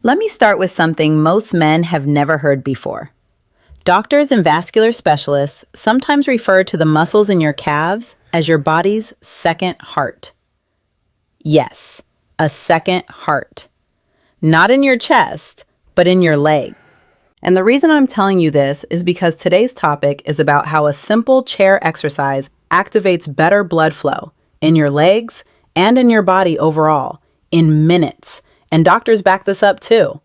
Let me start with something most men have never heard before. Doctors and vascular specialists sometimes refer to the muscles in your calves as your body's second heart. Yes, a second heart. Not in your chest, but in your leg. And the reason I'm telling you this is because today's topic is about how a simple chair exercise activates better blood flow in your legs and in your body overall in minutes. And doctors back this up too.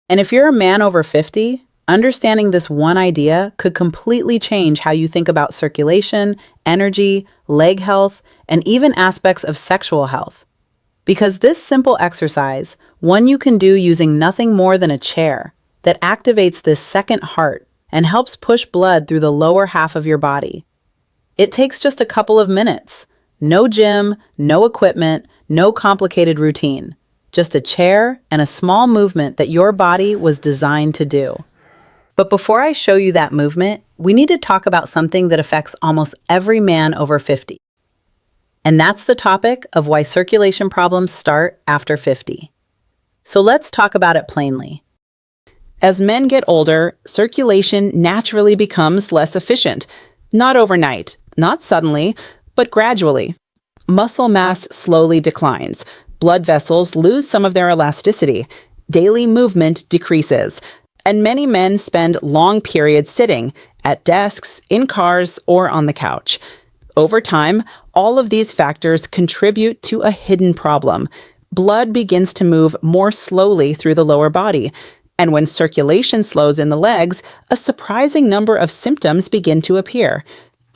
And if you're a man over 50, understanding this one idea could completely change how you think about circulation, energy, leg health, and even aspects of sexual health. Because this simple exercise, one you can do using nothing more than a chair, that activates this second heart and helps push blood through the lower half of your body. It takes just a couple of minutes. No gym, no equipment, no complicated routine. Just a chair and a small movement that your body was designed to do. But before I show you that movement, we need to talk about something that affects almost every man over 50. And that's the topic of why circulation problems start after 50. So let's talk about it plainly. As men get older, circulation naturally becomes less efficient. Not overnight, not suddenly, but gradually. Muscle mass slowly declines. Blood vessels lose some of their elasticity. Daily movement decreases. And many men spend long periods sitting at desks, in cars, or on the couch. Over time, all of these factors contribute to a hidden problem. Blood begins to move more slowly through the lower body. And when circulation slows in the legs, a surprising number of symptoms begin to appear.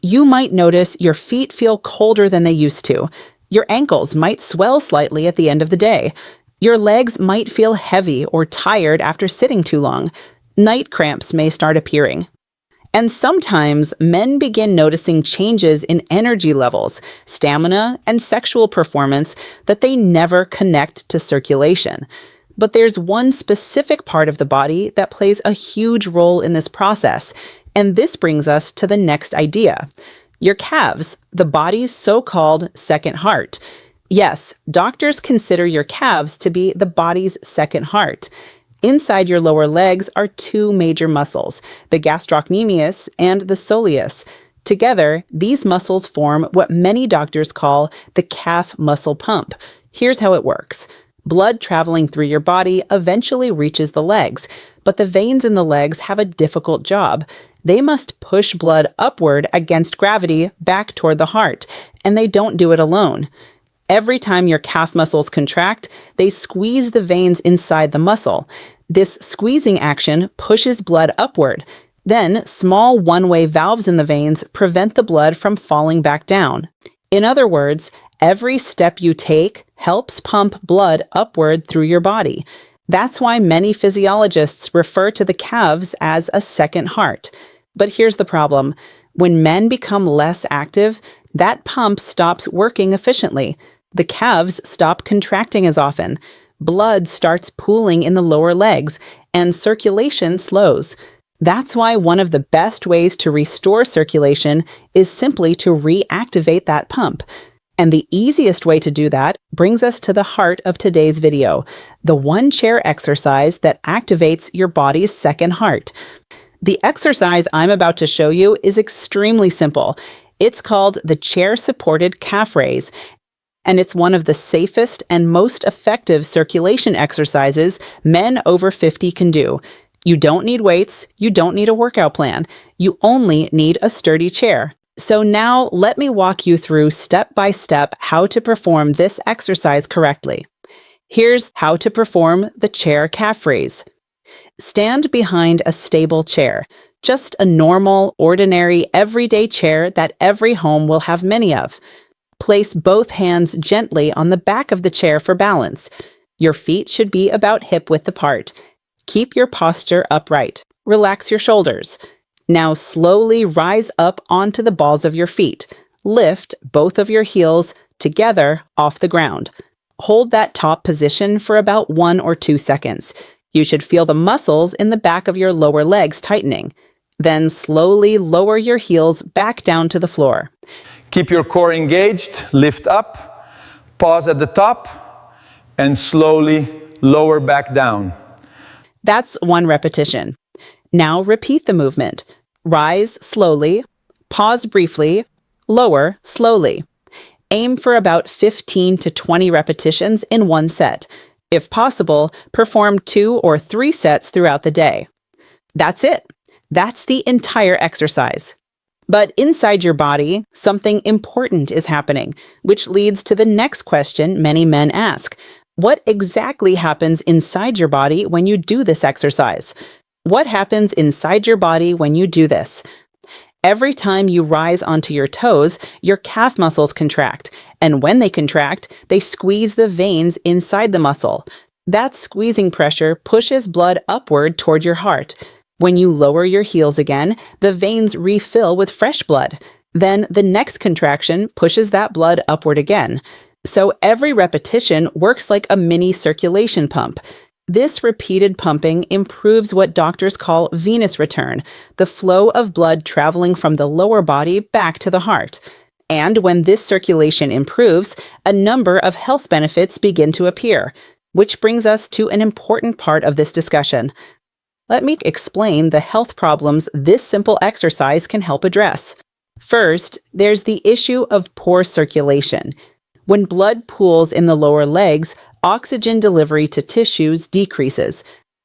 You might notice your feet feel colder than they used to. Your ankles might swell slightly at the end of the day. Your legs might feel heavy or tired after sitting too long. Night cramps may start appearing. And sometimes men begin noticing changes in energy levels, stamina, and sexual performance that they never connect to circulation. But there's one specific part of the body that plays a huge role in this process, and this brings us to the next idea. Your calves, the body's so-called second heart. Yes, doctors consider your calves to be the body's second heart. Inside your lower legs are two major muscles, the gastrocnemius and the soleus. Together, these muscles form what many doctors call the calf muscle pump. Here's how it works. Blood traveling through your body eventually reaches the legs, but the veins in the legs have a difficult job. They must push blood upward against gravity back toward the heart, and they don't do it alone. Every time your calf muscles contract, they squeeze the veins inside the muscle. This squeezing action pushes blood upward. Then, small one-way valves in the veins prevent the blood from falling back down. In other words, every step you take helps pump blood upward through your body. That's why many physiologists refer to the calves as a second heart. But here's the problem. When men become less active, that pump stops working efficiently. The calves stop contracting as often. Blood starts pooling in the lower legs, and circulation slows. That's why one of the best ways to restore circulation is simply to reactivate that pump. And the easiest way to do that brings us to the heart of today's video, the one chair exercise that activates your body's second heart. The exercise I'm about to show you is extremely simple. It's called the chair-supported calf raise, and it's one of the safest and most effective circulation exercises men over 50 can do. You don't need weights, you don't need a workout plan, you only need a sturdy chair. So now let me walk you through step by step how to perform this exercise correctly. Here's how to perform the chair calf raise. Stand behind a stable chair, just a normal, ordinary, everyday chair that every home will have many of. Place both hands gently on the back of the chair for balance. Your feet should be about hip-width apart. Keep your posture upright. Relax your shoulders. Now slowly rise up onto the balls of your feet. Lift both of your heels together off the ground. Hold that top position for about 1 or 2 seconds. You should feel the muscles in the back of your lower legs tightening. Then slowly lower your heels back down to the floor. Keep your core engaged, lift up, pause at the top, and slowly lower back down. That's 1 repetition. Now repeat the movement. Rise slowly, pause briefly, lower slowly. Aim for about 15 to 20 repetitions in 1 set. If possible, perform 2 or 3 sets throughout the day. That's it. That's the entire exercise. But inside your body, something important is happening, which leads to the next question many men ask. What exactly happens inside your body when you do this exercise? What happens inside your body when you do this? Every time you rise onto your toes, your calf muscles contract, and when they contract, they squeeze the veins inside the muscle. That squeezing pressure pushes blood upward toward your heart. When you lower your heels again, the veins refill with fresh blood. Then the next contraction pushes that blood upward again. So every repetition works like a mini circulation pump. This repeated pumping improves what doctors call venous return, the flow of blood traveling from the lower body back to the heart. And when this circulation improves, a number of health benefits begin to appear, which brings us to an important part of this discussion. Let me explain the health problems this simple exercise can help address. First, there's the issue of poor circulation. When blood pools in the lower legs, oxygen delivery to tissues decreases.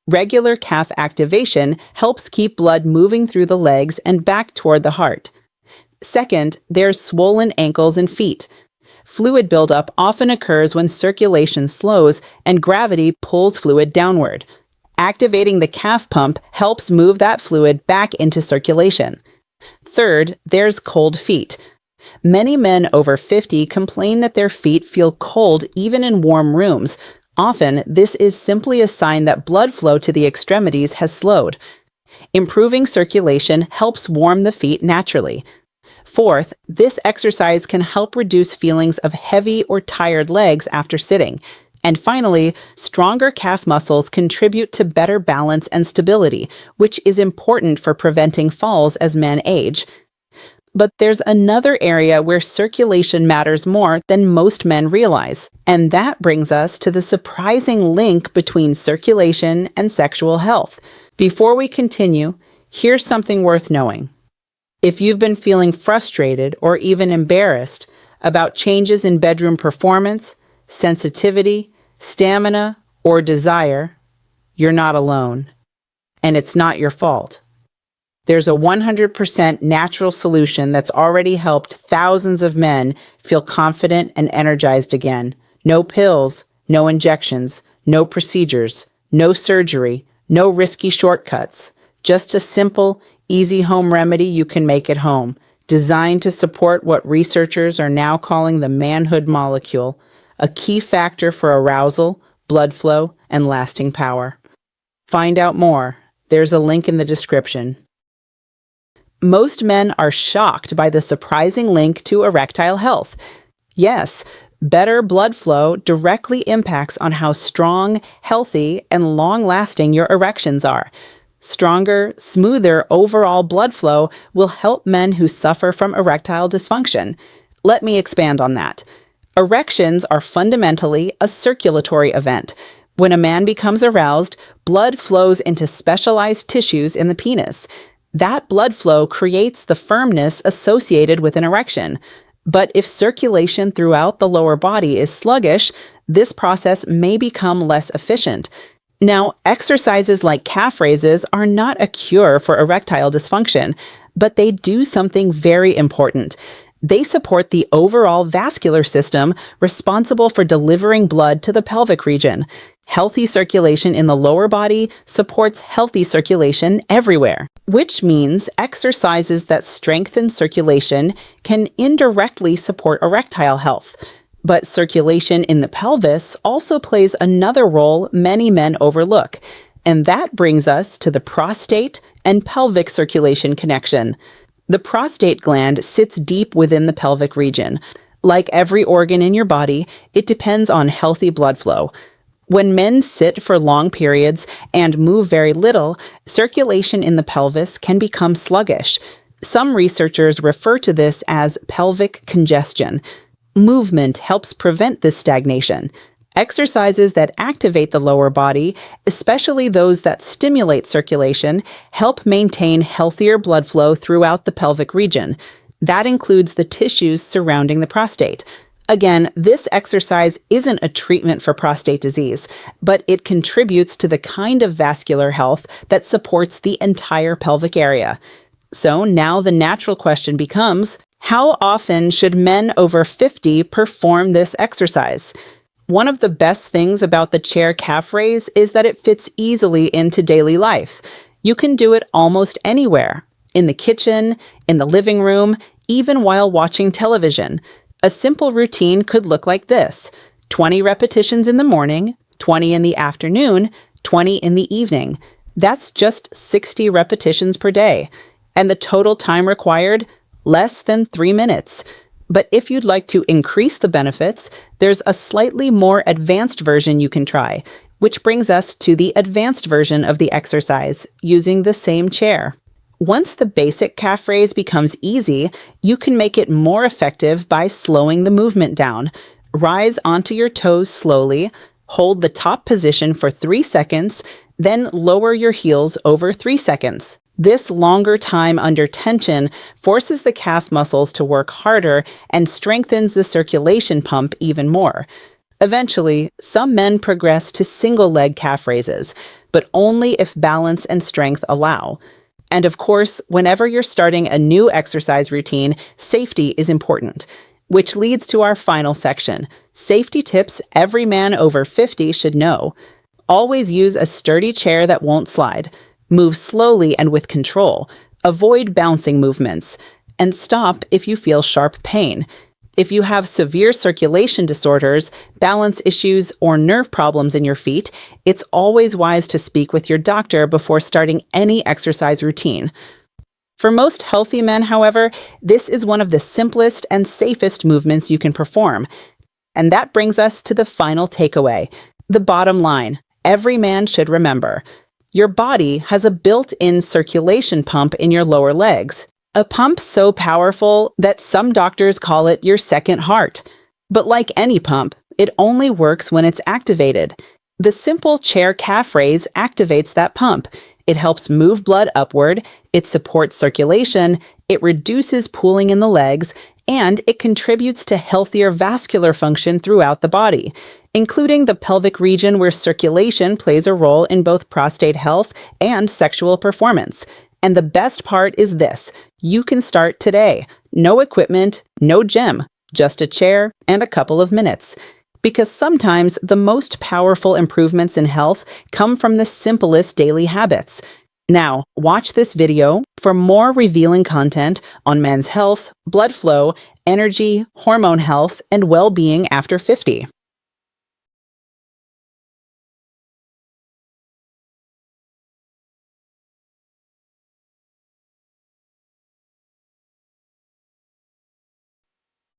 Regular calf activation helps keep blood moving through the legs and back toward the heart. Second, there's swollen ankles and feet. Fluid buildup often occurs when circulation slows and gravity pulls fluid downward. Activating the calf pump helps move that fluid back into circulation. Third, there's cold feet. Many men over 50 complain that their feet feel cold even in warm rooms. Often, this is simply a sign that blood flow to the extremities has slowed. Improving circulation helps warm the feet naturally. Fourth, this exercise can help reduce feelings of heavy or tired legs after sitting. And finally, stronger calf muscles contribute to better balance and stability, which is important for preventing falls as men age. But there's another area where circulation matters more than most men realize, and that brings us to the surprising link between circulation and sexual health. Before we continue, here's something worth knowing. If you've been feeling frustrated or even embarrassed about changes in bedroom performance, sensitivity, stamina, or desire, you're not alone. And it's not your fault. There's a 100% natural solution that's already helped thousands of men feel confident and energized again. No pills, no injections, no procedures, no surgery, no risky shortcuts. Just a simple, easy home remedy you can make at home, designed to support what researchers are now calling the manhood molecule, a key factor for arousal, blood flow, and lasting power. Find out more. There's a link in the description. Most men are shocked by the surprising link to erectile health. Yes, better blood flow directly impacts on how strong, healthy, and long-lasting your erections are. Stronger, smoother overall blood flow will help men who suffer from erectile dysfunction. Let me expand on that. Erections are fundamentally a circulatory event. When a man becomes aroused, blood flows into specialized tissues in the penis. That blood flow creates the firmness associated with an erection. But if circulation throughout the lower body is sluggish, this process may become less efficient. Now, exercises like calf raises are not a cure for erectile dysfunction, but they do something very important. They support the overall vascular system responsible for delivering blood to the pelvic region. Healthy circulation in the lower body supports healthy circulation everywhere, which means exercises that strengthen circulation can indirectly support erectile health. But circulation in the pelvis also plays another role many men overlook, and that brings us to the prostate and pelvic circulation connection. The prostate gland sits deep within the pelvic region. Like every organ in your body, it depends on healthy blood flow. When men sit for long periods and move very little, circulation in the pelvis can become sluggish. Some researchers refer to this as pelvic congestion. Movement helps prevent this stagnation. Exercises that activate the lower body, especially those that stimulate circulation, help maintain healthier blood flow throughout the pelvic region. That includes the tissues surrounding the prostate. Again, this exercise isn't a treatment for prostate disease, but it contributes to the kind of vascular health that supports the entire pelvic area. So now the natural question becomes, how often should men over 50 perform this exercise? One of the best things about the chair calf raise is that it fits easily into daily life. You can do it almost anywhere, in the kitchen, in the living room, even while watching television. A simple routine could look like this: 20 repetitions in the morning, 20 in the afternoon, 20 in the evening. That's just 60 repetitions per day. And the total time required? Less than 3 minutes. But if you'd like to increase the benefits, there's a slightly more advanced version you can try, which brings us to the advanced version of the exercise, using the same chair. Once the basic calf raise becomes easy, you can make it more effective by slowing the movement down. Rise onto your toes slowly, hold the top position for 3 seconds, then lower your heels over 3 seconds. This longer time under tension forces the calf muscles to work harder and strengthens the circulation pump even more. Eventually, some men progress to single leg calf raises, but only if balance and strength allow. And of course, whenever you're starting a new exercise routine, safety is important, which leads to our final section: safety tips every man over 50 should know. Always use a sturdy chair that won't slide. Move slowly and with control. Avoid bouncing movements. And stop if you feel sharp pain. If you have severe circulation disorders, balance issues, or nerve problems in your feet, it's always wise to speak with your doctor before starting any exercise routine. For most healthy men, however, this is one of the simplest and safest movements you can perform. And that brings us to the final takeaway, the bottom line. Every man should remember: your body has a built-in circulation pump in your lower legs. A pump so powerful that some doctors call it your second heart. But like any pump, it only works when it's activated. The simple chair calf raise activates that pump. It helps move blood upward, it supports circulation, it reduces pooling in the legs, and it contributes to healthier vascular function throughout the body, including the pelvic region where circulation plays a role in both prostate health and sexual performance. And the best part is this: you can start today. No equipment, no gym, just a chair and a couple of minutes. Because sometimes the most powerful improvements in health come from the simplest daily habits. Now, watch this video for more revealing content on men's health, blood flow, energy, hormone health, and well-being after 50.